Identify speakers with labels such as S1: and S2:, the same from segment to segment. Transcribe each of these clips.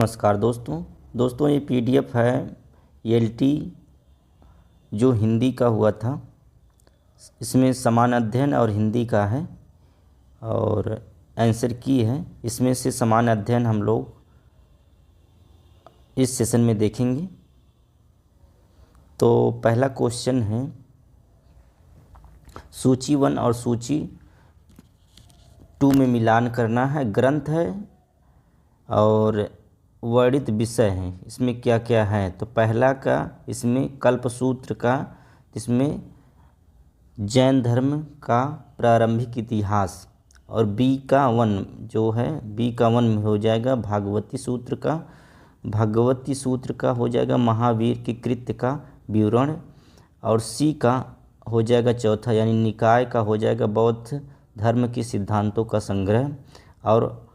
S1: नमस्कार दोस्तों ये पीडीएफ है एलटी जो हिंदी का हुआ था। इसमें समान अध्ययन और हिंदी का है और आंसर की है। इसमें से समान अध्ययन हम लोग इस सेशन में देखेंगे। तो पहला क्वेश्चन है, सूची 1 और सूची 2 में मिलान करना है। ग्रंथ है और वर्णित विषय हैं, इसमें क्या क्या है। तो पहला का इसमें कल्पसूत्र का, इसमें जैन धर्म का प्रारंभिक इतिहास, और बी का 1 जो है, बी का 1 में हो जाएगा भागवती सूत्र का। भागवती सूत्र का हो जाएगा महावीर के कृत्य का विवरण, और सी का हो जाएगा चौथा यानी निकाय का हो जाएगा बौद्ध धर्म के सिद्धांतों का संग्रह, और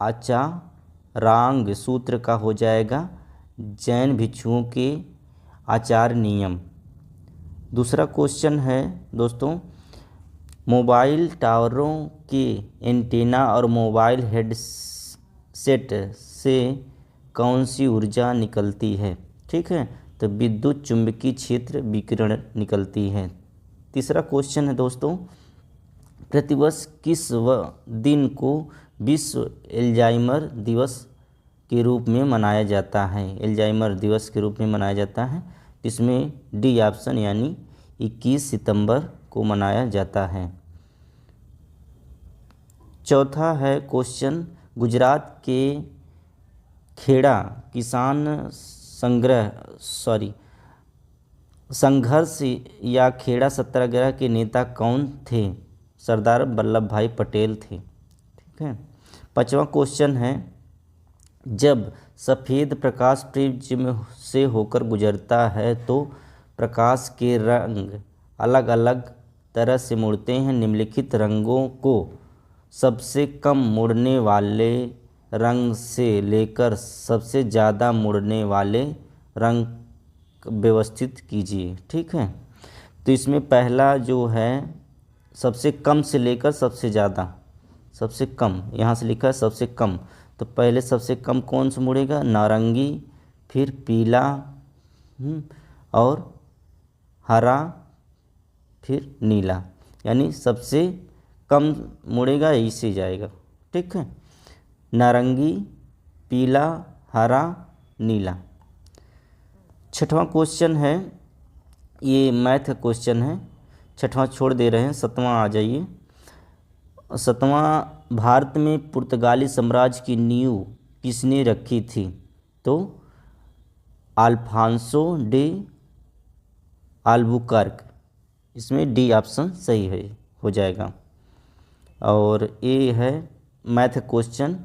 S1: आचारांग सूत्र का हो जाएगा जैन भिक्षुओं के आचार नियम। दूसरा क्वेश्चन है दोस्तों, मोबाइल टावरों के एंटीना और मोबाइल हेडसेट से कौन सी ऊर्जा निकलती है। ठीक है, तो विद्युत चुंबकीय क्षेत्र विकिरण निकलती है। तीसरा क्वेश्चन है दोस्तों, प्रतिवर्ष किस दिन को विश्व एल्जाइमर दिवस के रूप में मनाया जाता है। एल्जाइमर दिवस के रूप में मनाया जाता है, इसमें डी ऑप्शन यानी 21 सितंबर को मनाया जाता है। चौथा है क्वेश्चन, गुजरात के खेड़ा किसान संघर्ष या खेड़ा सत्याग्रह के नेता कौन थे। सरदार वल्लभ भाई पटेल थे। ठीक है। पांचवा क्वेश्चन है, जब सफ़ेद प्रकाश प्रिज्म से होकर गुजरता है तो प्रकाश के रंग अलग अलग तरह से मुड़ते हैं। निम्नलिखित रंगों को सबसे कम मुड़ने वाले रंग से लेकर सबसे ज़्यादा मुड़ने वाले रंग व्यवस्थित कीजिए। ठीक है, तो इसमें पहला जो है सबसे कम से लेकर सबसे ज़्यादा, सबसे कम यहाँ से लिखा है सबसे कम, तो पहले सबसे कम कौन सा मुड़ेगा, नारंगी, फिर पीला और हरा, फिर नीला, यानी सबसे कम मुड़ेगा इसे जाएगा। ठीक है, नारंगी, पीला, हरा, नीला। छठवां क्वेश्चन है, ये मैथ का क्वेश्चन है, छठवां छोड़ दे रहे हैं, सातवां आ जाइए। सातवां, भारत में पुर्तगाली साम्राज्य की नींव किसने रखी थी। तो अल्फांसो डे अल्बुकर्क, इसमें डी ऑप्शन सही है हो जाएगा। और ये है मैथ क्वेश्चन,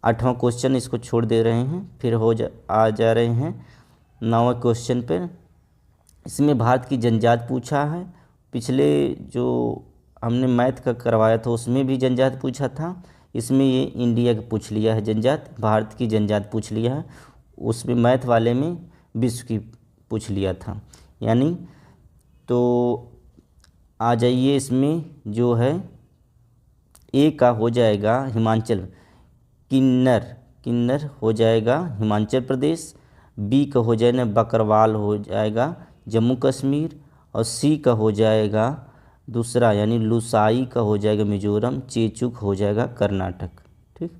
S1: आठवां क्वेश्चन इसको छोड़ दे रहे हैं, फिर आ जा रहे हैं 9वें क्वेश्चन पर। इसमें भारत की जनजाति पूछा है। पिछले जो हमने मैथ का करवाया था उसमें भी जनजाति पूछा था, इसमें ये इंडिया का पूछ लिया है जनजाति, भारत की जनजाति पूछ लिया है। उसमें मैथ वाले में विश्व की पूछ लिया था, यानी तो आ जाइए इसमें जो है ए का हो जाएगा हिमाचल, किन्नर हो जाएगा हिमाचल प्रदेश। बी का हो जाएगा बकरवाल हो जाएगा जम्मू कश्मीर, और सी का हो जाएगा दूसरा यानी लुसाई का हो जाएगा मिजोरम, चेचुक हो जाएगा कर्नाटक। ठीक।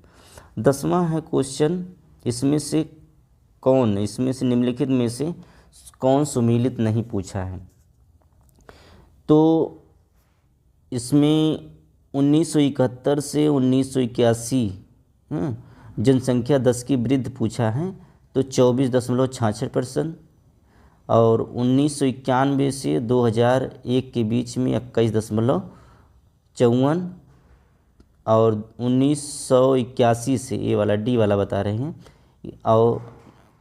S1: 10वां है क्वेश्चन, इसमें से निम्नलिखित में से कौन सुमेलित नहीं पूछा है। तो इसमें 1971 से 1981 जनसंख्या 10 की वृद्धि पूछा है, तो 24.66%, और 1991 से 2001 के बीच में 21.54, और 1981 से, ये वाला डी वाला बता रहे हैं, और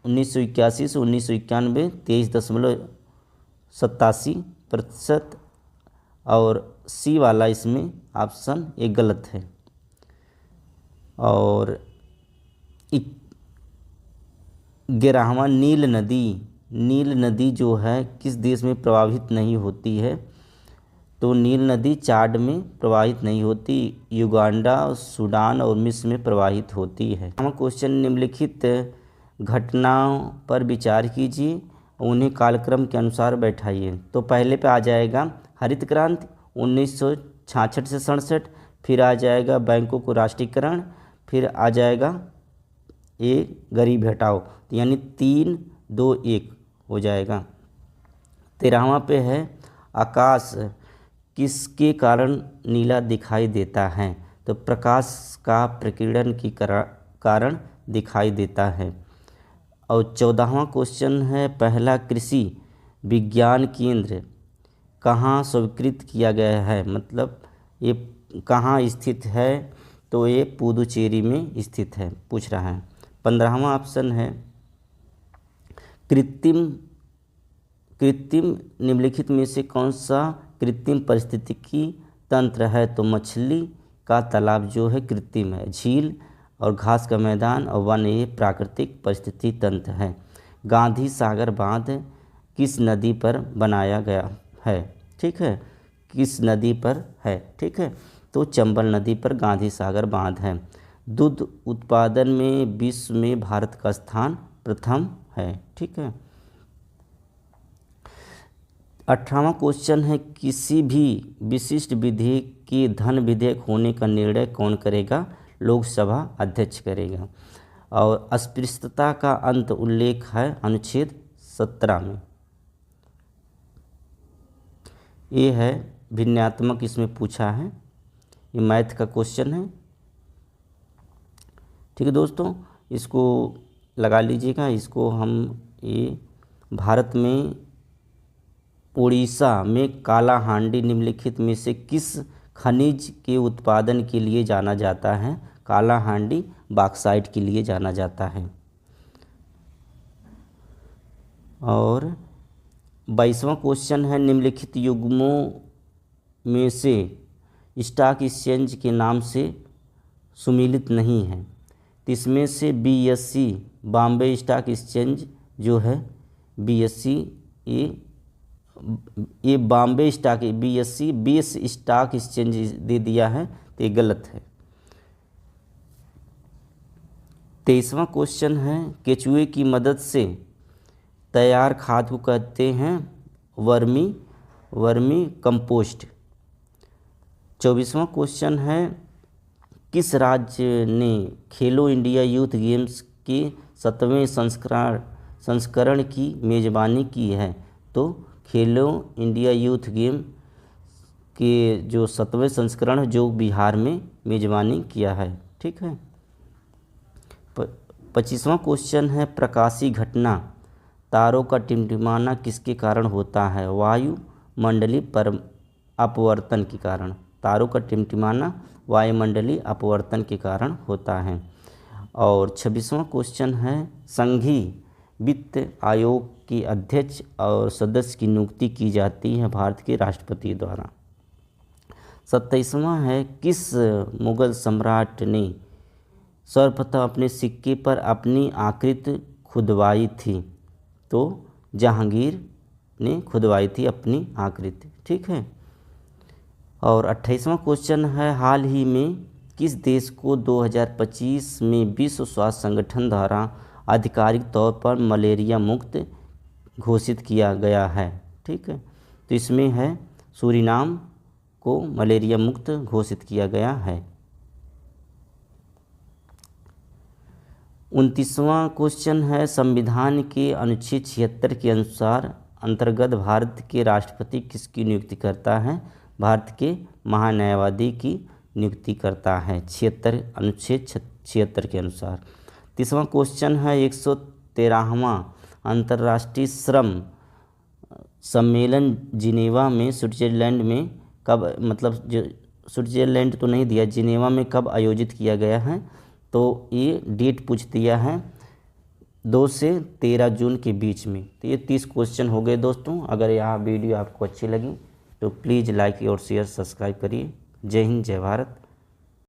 S1: 1981 से 1991 23.87%, और सी वाला इसमें ऑप्शन ये गलत है। और 11वां, नील नदी जो है किस देश में प्रवाहित नहीं होती है। तो नील नदी चाड में प्रवाहित नहीं होती, युगांडा, सूडान और मिस्र में प्रवाहित होती है। हम क्वेश्चन निम्नलिखित घटनाओं पर विचार कीजिए, उन्हें कालक्रम के अनुसार बैठाइए। तो पहले पे आ जाएगा हरित क्रांति 1966 से 67, फिर आ जाएगा बैंकों को राष्ट्रीयकरण, फिर आ जाएगा ये गरीब हटाओ, तो यानी 3, 2, 1 हो जाएगा। 13वां पे है आकाश किसके कारण नीला दिखाई देता है, तो प्रकाश का प्रकीर्णन के कारण दिखाई देता है। और 14वां क्वेश्चन है पहला कृषि विज्ञान केंद्र कहाँ स्वीकृत किया गया है, मतलब ये कहाँ स्थित है, तो ये पुदुचेरी में स्थित है, पूछ रहा है। 15वां ऑप्शन है कृत्रिम निम्नलिखित में से कौन सा कृत्रिम पारिस्थितिकी तंत्र है, तो मछली का तालाब जो है कृत्रिम है, झील और घास का मैदान और वन ये प्राकृतिक परिस्थिति तंत्र है। गांधी सागर बांध किस नदी पर बनाया गया है, ठीक है, किस नदी पर है, ठीक है, तो चंबल नदी पर गांधी सागर बांध है। दूध उत्पादन में विश्व में भारत का स्थान प्रथम है, ठीक है। 18वां क्वेश्चन है किसी भी विशिष्ट विधेयक के धन विधेयक होने का निर्णय कौन करेगा, लोकसभा अध्यक्ष करेगा। और अस्पृश्यता का अंत उल्लेख है अनुच्छेद 17 में। ये है भिन्नात्मक, इसमें पूछा है, ये मैथ का क्वेश्चन है, ठीक है दोस्तों, इसको लगा लीजिएगा। इसको हम ये भारत में उड़ीसा में कालाहांडी निम्नलिखित में से किस खनिज के उत्पादन के लिए जाना जाता है, कालाहांडी बॉक्साइट के लिए जाना जाता है। और 22वां क्वेश्चन है निम्नलिखित युग्मों में से स्टॉक एक्सचेंज के नाम से सुमिलित नहीं है, तो इसमें से BSE बॉम्बे स्टॉक एक्सचेंज जो है BSE ये Bombay stock BSE base stock exchange दे दिया है, तो ये गलत है। 23वां क्वेश्चन है केचुए की मदद से तैयार खाद को कहते हैं वर्मी कंपोस्ट। 24वां क्वेश्चन है किस राज्य ने खेलो इंडिया यूथ गेम्स के 7वें संस्करण की मेज़बानी की है, तो खेलो इंडिया यूथ गेम के जो 7वें संस्करण जो बिहार में मेज़बानी किया है, ठीक है। 25वां क्वेश्चन है प्रकाशीय घटना तारों का टिमटिमाना किसके कारण होता है, वायुमंडलीय अपवर्तन के कारण। तारों का टिमटिमाना वायुमंडलीय अपवर्तन के कारण होता है। और 26वां क्वेश्चन है संघीय वित्त आयोग के अध्यक्ष और सदस्य की नियुक्ति की जाती है भारत के राष्ट्रपति द्वारा। 27वां है किस मुगल सम्राट ने सर्वप्रथम अपने सिक्के पर अपनी आकृति खुदवाई थी, तो जहांगीर ने खुदवाई थी अपनी आकृति, ठीक है। और 28वां क्वेश्चन है हाल ही में किस देश को 2025 में विश्व स्वास्थ्य संगठन द्वारा आधिकारिक तौर पर मलेरिया मुक्त घोषित किया गया है, ठीक है, तो इसमें है सूरीनाम को मलेरिया मुक्त घोषित किया गया है। 29वां क्वेश्चन है संविधान के अनुच्छेद 76 के अनुसार अंतर्गत भारत के राष्ट्रपति किसकी नियुक्ति करता है, भारत के महान्यायवादी की नियुक्ति करता है अनुच्छेद 76 के अनुसार। 30वां क्वेश्चन है 113वां अंतर्राष्ट्रीय श्रम सम्मेलन जिनेवा में स्विट्जरलैंड में कब, मतलब जो स्विट्जरलैंड तो नहीं दिया, जिनेवा में कब आयोजित किया गया है, तो ये डेट पूछ दिया है 2 से 13 जून के बीच में। तो ये 30 क्वेश्चन हो गए दोस्तों। अगर यह वीडियो आपको अच्छी लगी तो प्लीज़ लाइक और शेयर सब्सक्राइब करिए। जय हिंद, जय भारत।